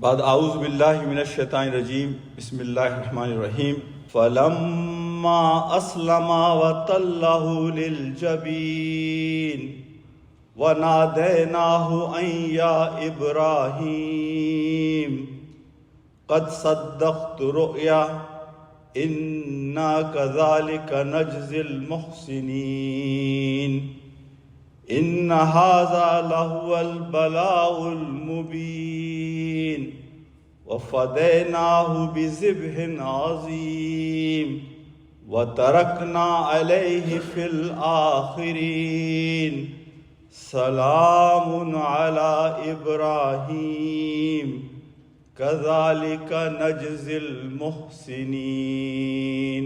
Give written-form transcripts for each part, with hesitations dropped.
बाद आऊज़ बिल्लाहि मिनश शैतानिर रजीम बिस्मिल्लाहिर रहमानिर रहीम फलम्मा अस्लमा व तल्लहु लिल जबीन व नादैनाहु अन या इब्राहीम क़द सद्दक़्त रुया इन्ना कज़ालिका नजज़िल मुहसिनीन इन्ना हाज़ा लहुवल बलाउल मुबीन व फ़दैनाहु बिज़िब्हिन अज़ीम व तरकना अलैहि फिल आखिरीन सलामुन अला इब्राहीम कज़ालिका नजज़िल मुहसिनीन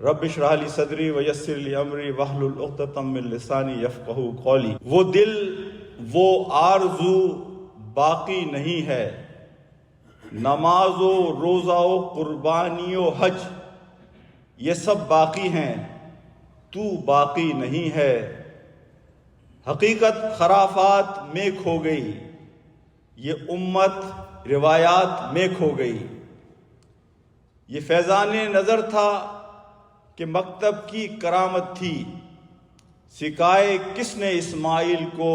रब्बिश इश्रह ली सदरी व यस्सिर ली अमरी वहलुल उक़दतम मिन लिसानी यफ़क़हू क़ौली। वो दिल, वो आरज़ू बाकी नहीं है, नमाज़ो रोज़ाओ कुर्बानियो हज ये सब बाकी हैं, तू बाकी नहीं है। हकीकत खराफात में खो गई, ये उम्मत रिवायात में खो गई। ये फैज़ान नज़र था कि मकतब की करामत थी, सिखाए किसने इस्माइल को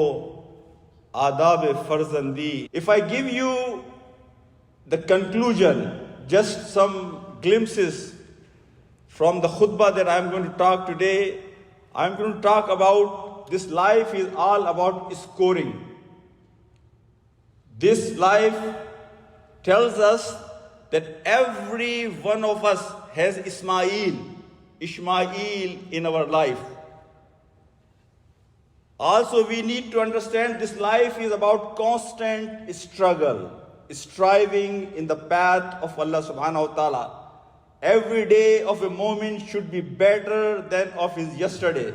आदाब फर्जंदी। If I give you the conclusion, just some glimpses from the khutbah that I am going to talk today, I am going to talk about this life is all about scoring. This life tells us that every one of us has Ishmael in our life. Also, we need to understand this life is about constant struggle, striving in the path of Allah subhanahu wa ta'ala. Every day of a moment should be better than of his yesterday.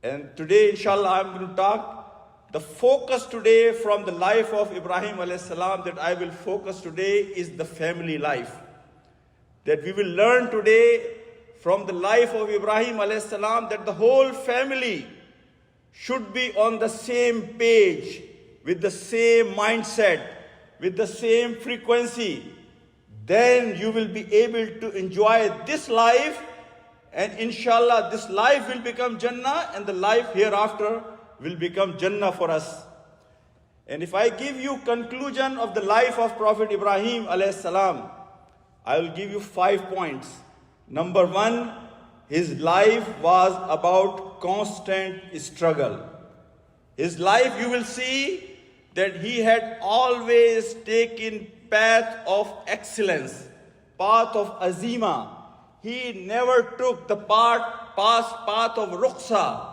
And today, inshallah, I'm going to talk. The focus today from the life of Ibrahim alayhi salam that I will focus today is the family life. That we will learn today from the life of Ibrahim alayhi salam that the whole family should be on the same page, with the same mindset, with the same frequency. Then you will be able to enjoy this life, and inshallah this life will become Jannah, and the life hereafter will become Jannah for us. And if I give you conclusion of the life of Prophet Ibrahim alayhi salam, I will give you 5 points. Number 1, his life was about constant struggle. His life, you will see that he had always taken path of excellence, path of azima. He never took the path of rukhsa,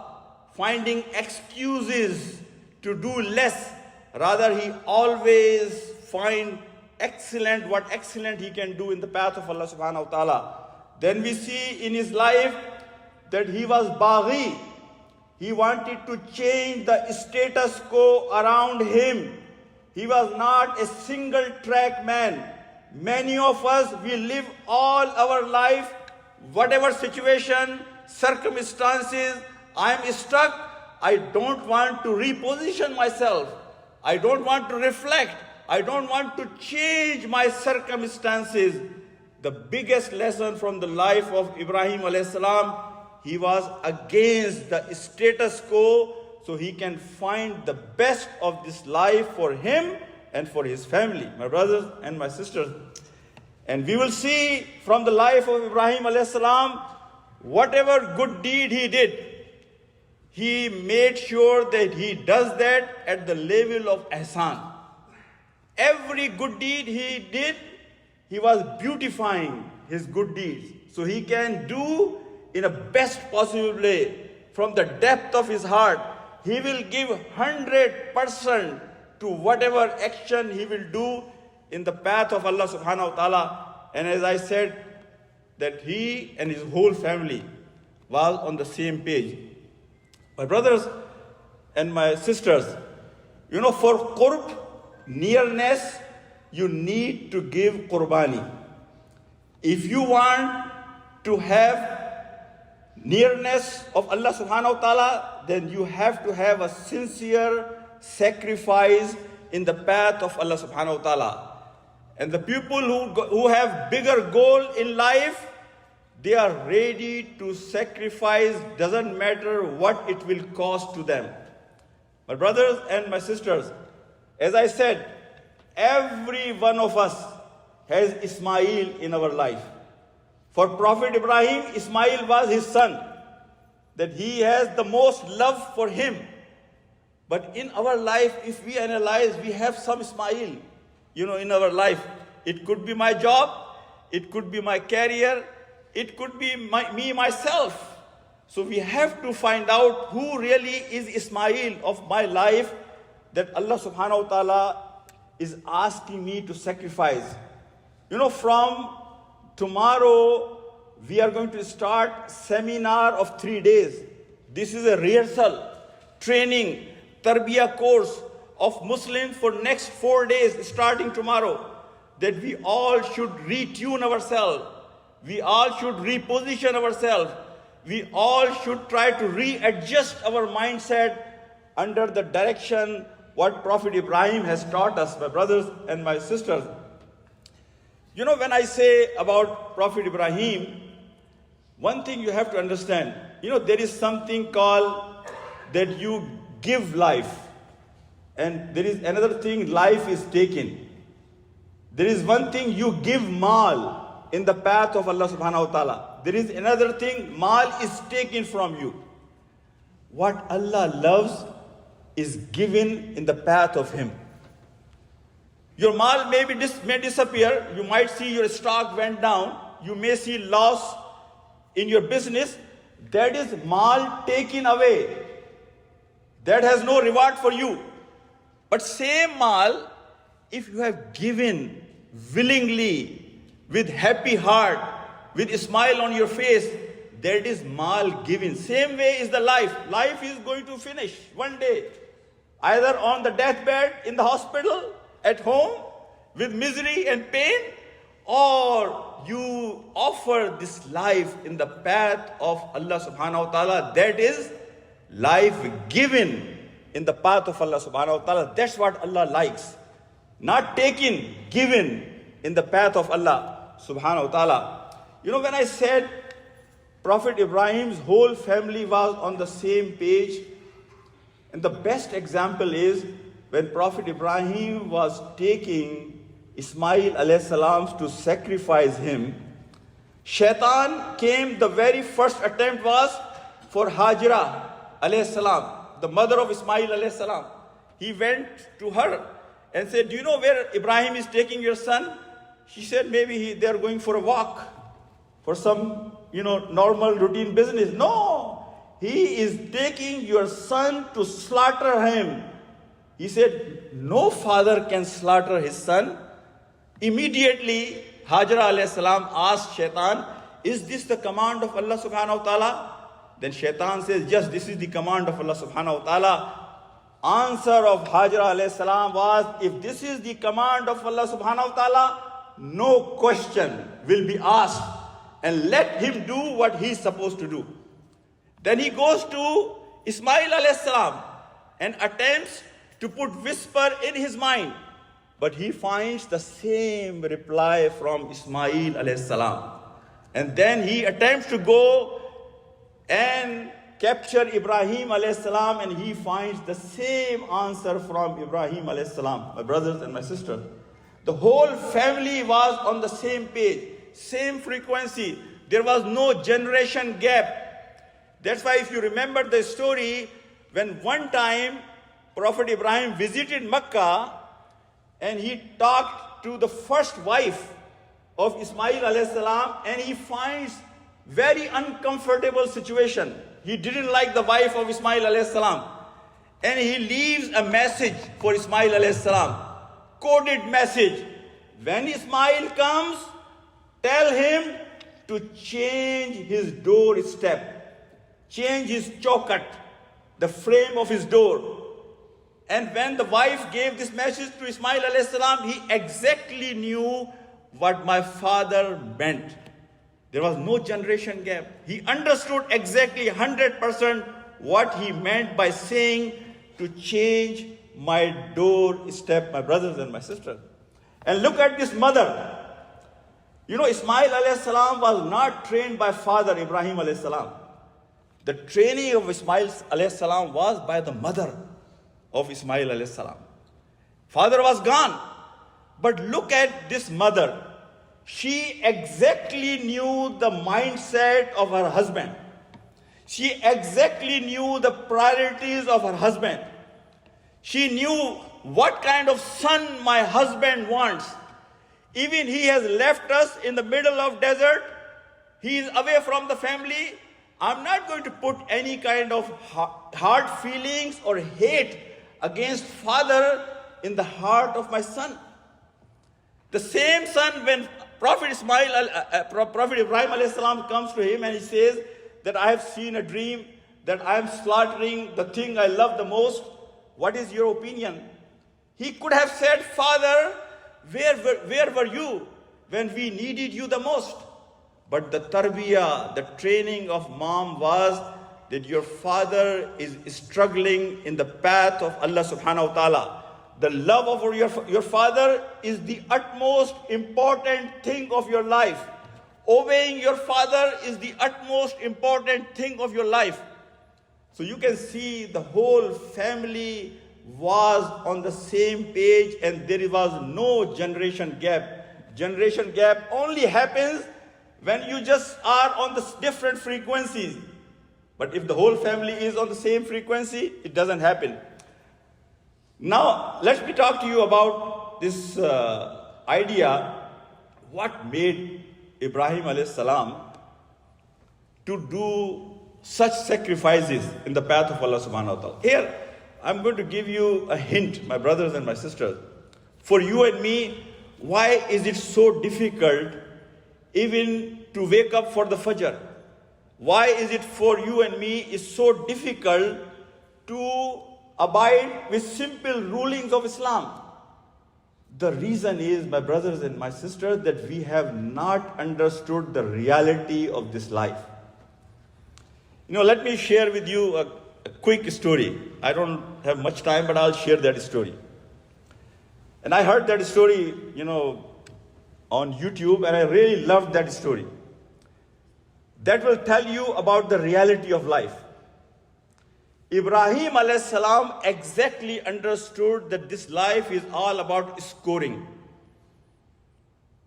finding excuses to do less. Rather, he always find what excellent he can do in the path of Allah subhanahu wa ta'ala. Then we see in his life that he was baghi. He wanted to change the status quo around him. He was not a single track man. Many of us, we live all our life, whatever situation, circumstances, I am stuck. I don't want to reposition myself. I don't want to reflect. I don't want to change my circumstances. The biggest lesson from the life of Ibrahim alayhi salam, he was against the status quo, so he can find the best of this life for him and for his family, my brothers and my sisters. And we will see from the life of Ibrahim alayhi salam, whatever good deed he did, he made sure that he does that at the level of ihsan. Every good deed he did, he was beautifying his good deeds, so he can do in a best possible way. From the depth of his heart, he will give 100% to whatever action he will do in the path of Allah subhanahu wa ta'ala. And as I said, that he and his whole family was on the same page. My brothers and my sisters, for qurb, nearness, you need to give qurbani. If you want to have nearness of Allah subhanahu wa ta'ala, then you have to have a sincere sacrifice in the path of Allah subhanahu wa ta'ala. And the people who have bigger goal in life, they are ready to sacrifice, doesn't matter what it will cost to them. My brothers and my sisters, as I said, every one of us has Ismail in our life. For Prophet Ibrahim, Ismail was his son, that he has the most love for him. But in our life, if we analyze, we have some Ismail, in our life. It could be my job, it could be my career, it could be me, myself. So we have to find out who really is Ismail of my life that Allah subhanahu wa ta'ala is asking me to sacrifice. From tomorrow, we are going to start seminar of 3 days. This is a rehearsal, training, tarbiyah course of Muslims for next 4 days starting tomorrow. That we all should retune ourselves. We all should reposition ourselves. We all should try to readjust our mindset under the direction what Prophet Ibrahim has taught us, my brothers and my sisters. When I say about Prophet Ibrahim, one thing you have to understand, there is something called that you give life. And there is another thing, life is taken. There is one thing, you give mal in the path of Allah subhanahu wa ta'ala. There is another thing, mal is taken from you. What Allah loves is given in the path of Him. Your mal may disappear. You might see your stock went down. You may see loss in your business. That is mal taken away. That has no reward for you. But same mal, if you have given willingly, with happy heart, with a smile on your face, that is mal given. Same way is the life. Life is going to finish one day. Either on the deathbed, in the hospital, at home, with misery and pain, or you offer this life in the path of Allah subhanahu wa ta'ala. That is life given in the path of Allah subhanahu wa ta'ala. That's what Allah likes. Not taken, given in the path of Allah subhanahu wa ta'ala. When I said Prophet Ibrahim's whole family was on the same page, and the best example is when Prophet Ibrahim was taking Ismail alayhi salam to sacrifice him, Shaitan came, the very first attempt was for Hajra alayhi salam, the mother of Ismail alayhi salam. He went to her and said, do you know where Ibrahim is taking your son? She said, maybe they are going for a walk, for some, normal routine business. No, he is taking your son to slaughter him. He said, no father can slaughter his son. Immediately, Hajra alayhi salam asked Shaitan, is this the command of Allah subhanahu wa ta'ala? Then Shaitan says, yes, this is the command of Allah subhanahu wa ta'ala. Answer of Hajra alayhi salam was, if this is the command of Allah subhanahu wa ta'ala, no question will be asked, and let him do what he is supposed to do. Then he goes to Ismail alayhi salam and attempts to put whisper in his mind, but he finds the same reply from Ismail alayhi salam. And then he attempts to go and capture Ibrahim alayhi salam, and he finds the same answer from Ibrahim alayhi salam. My brothers and my sisters, the whole family was on the same page, same frequency. There was no generation gap. That's why if you remember the story, when one time Prophet Ibrahim visited Mecca and he talked to the first wife of Ismail alayhi salam, and he finds very uncomfortable situation. He didn't like the wife of Ismail alayhi salam, and he leaves a message for Ismail alayhi salam, coded message. When Ismail comes, tell him to change his doorstep, change his chaukat, the frame of his door. And when the wife gave this message to Ismail alayhi salam, he exactly knew what my father meant. There was no generation gap. He understood exactly 100% what he meant by saying to change my doorstep, my brothers and my sisters. And look at this mother. You know, Ismail alayhi salam was not trained by father Ibrahim alayhi salam. The training of Ismail alayhi salam was by the mother of Ismail alayhi salam. Father was gone. But look at this mother. She exactly knew the mindset of her husband. She exactly knew the priorities of her husband. She knew what kind of son my husband wants. Even he has left us in the middle of desert. He is away from the family. I'm not going to put any kind of hard feelings or hate against father in the heart of my son. The same son, when Prophet Ibrahim alayhi salam comes to him and he says that I have seen a dream that I am slaughtering the thing I love the most. What is your opinion? He could have said, Father, where were you when we needed you the most? But the tarbiyah, the training of mom was that your father is struggling in the path of Allah subhanahu wa ta'ala. The love of your father is the utmost important thing of your life. Obeying your father is the utmost important thing of your life. So you can see the whole family was on the same page and there was no generation gap. Generation gap only happens when you just are on the different frequencies. But if the whole family is on the same frequency, it doesn't happen. Now, let me talk to you about this idea, what made Ibrahim alayhi salam to do such sacrifices in the path of Allah subhanahu wa ta'ala. Here, I'm going to give you a hint, my brothers and my sisters. For you and me, why is it so difficult even to wake up for the Fajr? Why is it for you and me is so difficult to abide with simple rulings of Islam? The reason is, my brothers and my sisters, that we have not understood the reality of this life. You know, let me share with you a quick story. I don't have much time, but I'll share that story. And I heard that story, on YouTube, and I really loved that story. That will tell you about the reality of life. Ibrahim alayhi salam exactly understood that this life is all about scoring.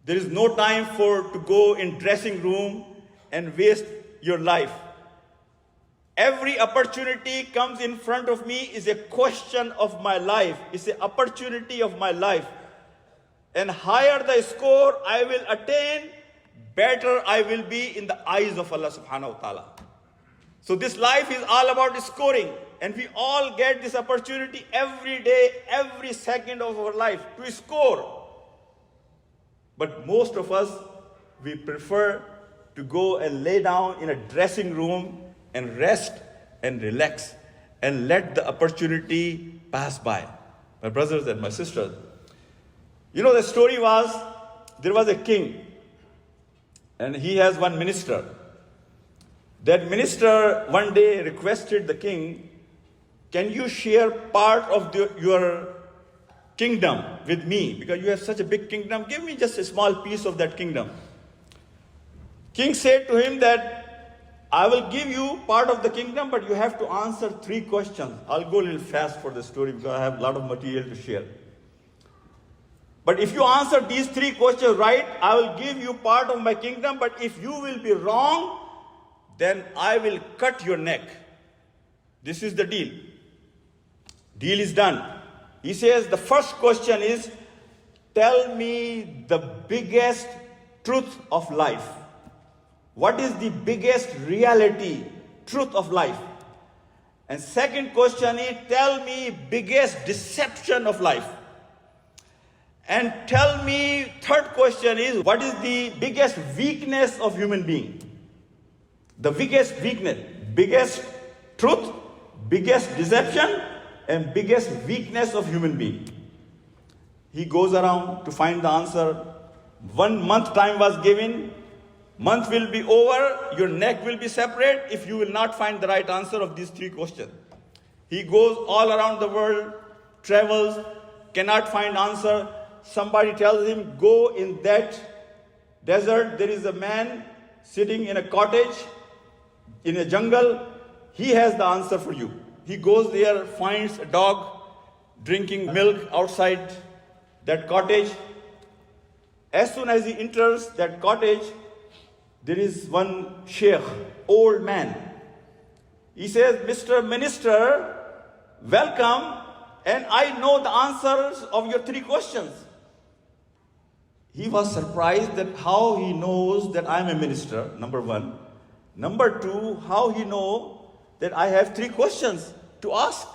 There is no time to go in dressing room and waste your life. Every opportunity comes in front of me is a question of my life. It's an opportunity of my life. And higher the score I will attain, better I will be in the eyes of Allah subhanahu wa ta'ala. So this life is all about scoring. And we all get this opportunity every day, every second of our life to score. But most of us, we prefer to go and lay down in a dressing room and rest and relax and let the opportunity pass by. My brothers and my sisters, the story was, there was a king and he has one minister. That minister one day requested the king, can you share part of your kingdom with me? Because you have such a big kingdom, give me just a small piece of that kingdom. King said to him that, I will give you part of the kingdom, but you have to answer 3 questions. I'll go a little fast for the story because I have a lot of material to share. But if you answer these 3 questions right, I will give you part of my kingdom, but if you will be wrong, then I will cut your neck. This is the deal. Deal is done. He says, the first question is, tell me the biggest truth of life. What is the biggest reality, truth of life? And second question is, tell me biggest deception of life. And tell me, third question is, what is the biggest weakness of human being? The biggest weakness, biggest truth, biggest deception, and biggest weakness of human being. He goes around to find the answer. 1 month time was given. Month will be over, your neck will be separate if you will not find the right answer of these 3 questions. He goes all around the world travels, cannot find answer. Somebody tells him, go in that desert, there is a man sitting in a cottage, in a jungle. He has the answer for you. He goes there, finds a dog drinking milk outside that cottage. As soon as he enters that cottage, there is one sheikh, old man. He says, Mr. Minister, welcome, and I know the answers of your 3 questions. He was surprised that how he knows that I'm a minister, number 1. Number 2, how he know that I have 3 questions to ask.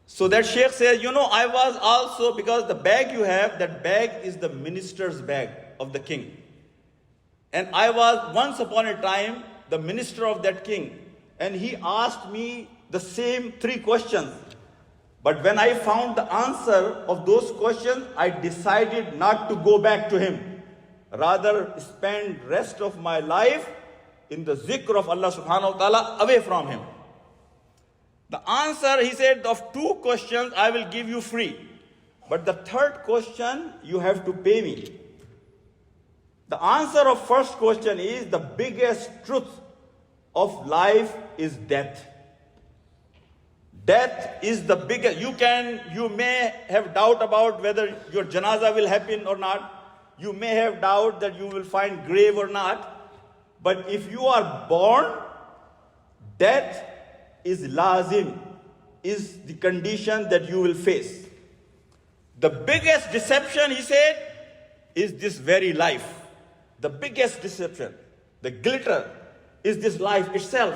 So that sheikh says, I was also, because the bag you have, that bag is the minister's bag of the king. And I was once upon a time the minister of that king. And he asked me the same 3 questions. But when I found the answer of those questions, I decided not to go back to him. Rather, spend rest of my life in the zikr of Allah subhanahu wa ta'ala away from him. The answer, he said, of 2 questions I will give you free. But the 3rd question, you have to pay me. The answer of first question is the biggest truth of life is death. Death is the biggest. You may have doubt about whether your janazah will happen or not. You may have doubt that you will find grave or not. But if you are born, death is lazim, is the condition that you will face. The biggest deception, he said, is this very life. The biggest deception, the glitter, is this life itself.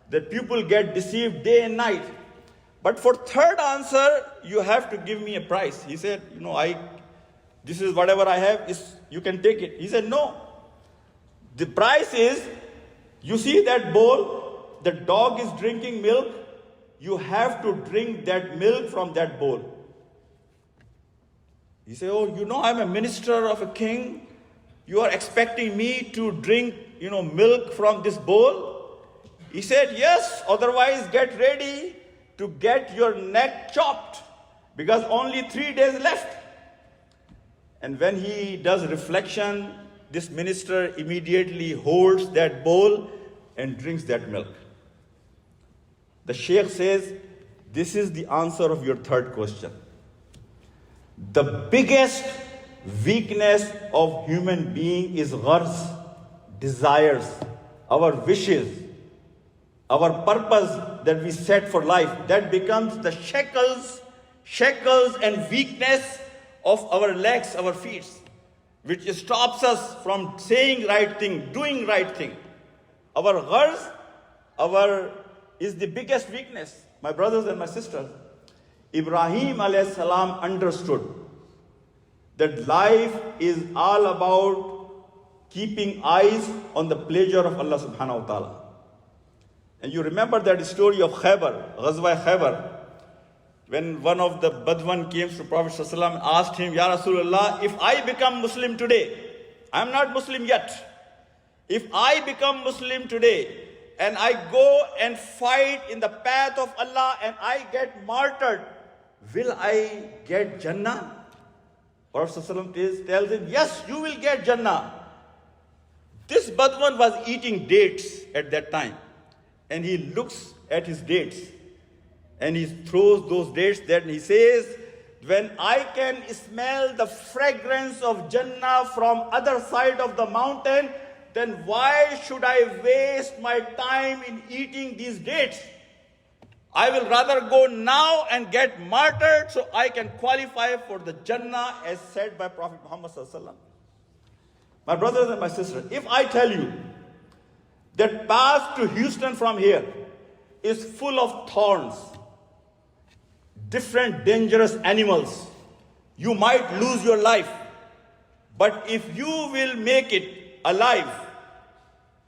That people get deceived day and night. But for 3rd answer, you have to give me a price. He said, this is whatever I have, you can take it. He said, no. The price is, you see that bowl, the dog is drinking milk, you have to drink that milk from that bowl. He said, I'm a minister of a king. You are expecting me to drink, milk from this bowl? He said, yes, otherwise get ready to get your neck chopped, because only 3 days left. And when he does reflection, this minister immediately holds that bowl and drinks that milk. The sheikh says, this is the answer of your 3rd question. The biggest weakness of human being is gharz, desires, our wishes, our purpose that we set for life. That becomes the shackles and weakness of our legs, our feet, which stops us from saying right thing, doing right thing. Our gharz, is the biggest weakness. My brothers and my sisters, Ibrahim alayhi salam understood that life is all about keeping eyes on the pleasure of Allah subhanahu wa ta'ala. And you remember that story of Khaybar, Ghazwa Khaybar, when one of the Badwan came to Prophet ﷺ and asked him, Ya Rasulullah, if I become Muslim today, I am not Muslim yet. If I become Muslim today and I go and fight in the path of Allah and I get martyred, will I get Jannah? Prophet ﷺ tells him, yes, you will get Jannah. This Badwan was eating dates at that time. And he looks at his dates. And he throws those dates there and he says, when I can smell the fragrance of Jannah from other side of the mountain, then why should I waste my time in eating these dates? I will rather go now and get martyred so I can qualify for the Jannah as said by Prophet Muhammad sallallahu alaihi wasallam. My brothers and my sisters, if I tell you that path to Houston from here is full of thorns, different dangerous animals, you might lose your life. But if you will make it alive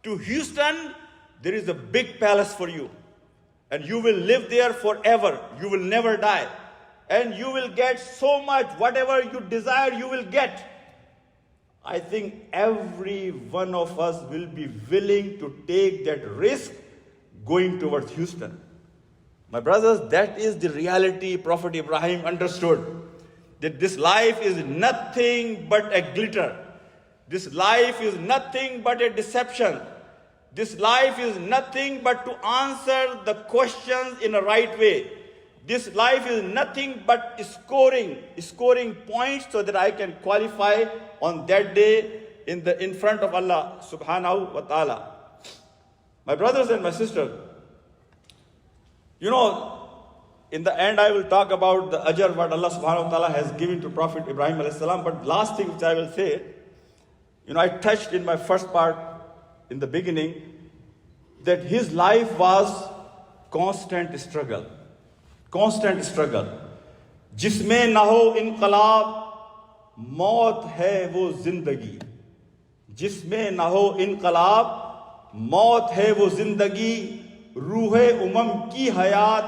to Houston, there is a big palace for you. And you will live there forever. You will never die. And you will get so much, whatever you desire, you will get. I think every one of us will be willing to take that risk going towards Houston. My brothers, that is the reality Prophet Ibrahim understood. That this life is nothing but a glitter. This life is nothing but a deception. This life is nothing but to answer the questions in a right way. This life is nothing but scoring points so that I can qualify on that day in front of Allah subhanahu wa ta'ala. My brothers and my sisters, in the end I will talk about the ajr what Allah subhanahu wa ta'ala has given to Prophet Ibrahim alayhi salam. But last thing which I will say, I touched in my first part in the beginning that his life was constant struggle. Constant struggle. जिसमें ना हो इनकलाब मौत है वो जिंदगी. जिसमें ना हो इनकलाब मौत है वो जिंदगी. रूहे उमम की हयात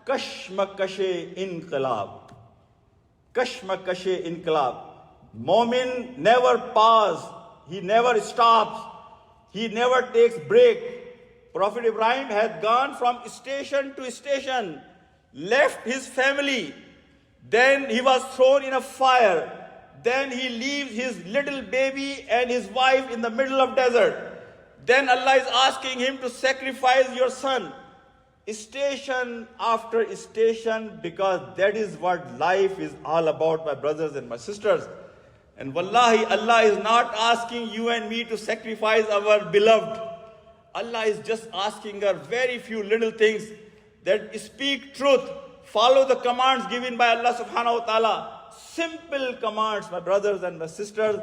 कश्मकशे इनकलाब. कश्मकशे इनकलाब. Momin never pause. He never stops. He never takes break. Prophet Ibrahim had gone from station to station, left his family, then he was thrown in a fire, then he leaves his little baby and his wife in the middle of desert. Then Allah is asking him to sacrifice your son. Station after station, because that is what life is all about, my brothers and my sisters. And wallahi, Allah is not asking you and me to sacrifice our beloved. Allah is just asking us very few little things, that speak truth, follow the commands given by Allah subhanahu wa ta'ala. Simple commands, my brothers and my sisters,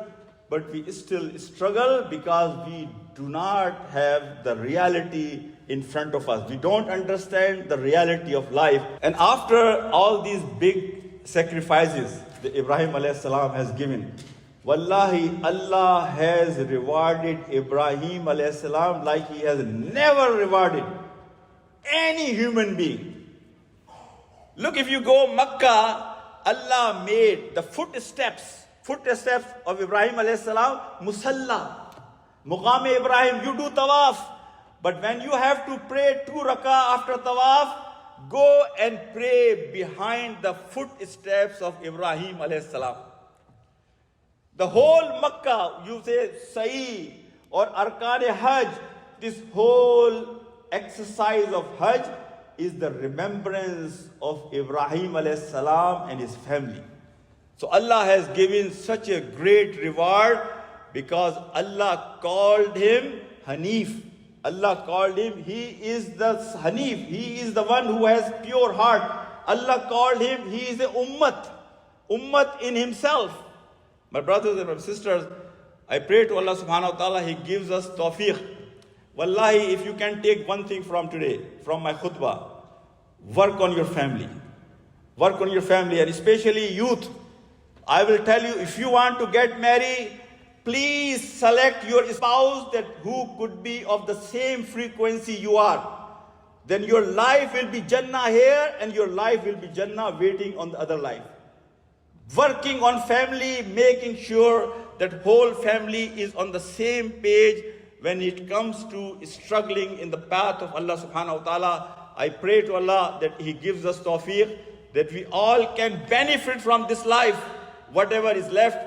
but we still struggle because we do not have the reality in front of us. We don't understand the reality of life. And after all these big sacrifices that Ibrahim alayhi salam has given, wallahi, Allah has rewarded Ibrahim alayhi salam like he has never rewarded any human being. Look, if you go Makkah, Allah made the footsteps of Ibrahim alayhi salam musalla. Muqam Ibrahim, you do tawaf. But when you have to pray 2 rakah after tawaf, go and pray behind the footsteps of Ibrahim alayhi salam. The whole Makkah, you say Sa'i or Arkan Hajj, this whole exercise of Hajj is the remembrance of Ibrahim alayhi salam and his family. So Allah has given such a great reward because Allah called him Hanif. Allah called him, he is the Hanif, he is the one who has pure heart. Allah called him, he is a ummat in himself. My brothers and my sisters, I pray to Allah subhanahu wa ta'ala, he gives us tawfiq. Wallahi, if you can take one thing from today, from my khutbah, work on your family. Work on your family, and especially youth. I will tell you, if you want to get married, please select your spouse that who could be of the same frequency you are. Then your life will be Jannah here and your life will be Jannah waiting on the other life. Working on family, making sure that whole family is on the same page when it comes to struggling in the path of Allah subhanahu wa ta'ala. I pray to Allah that he gives us tawfiq, that we all can benefit from this life, whatever is left.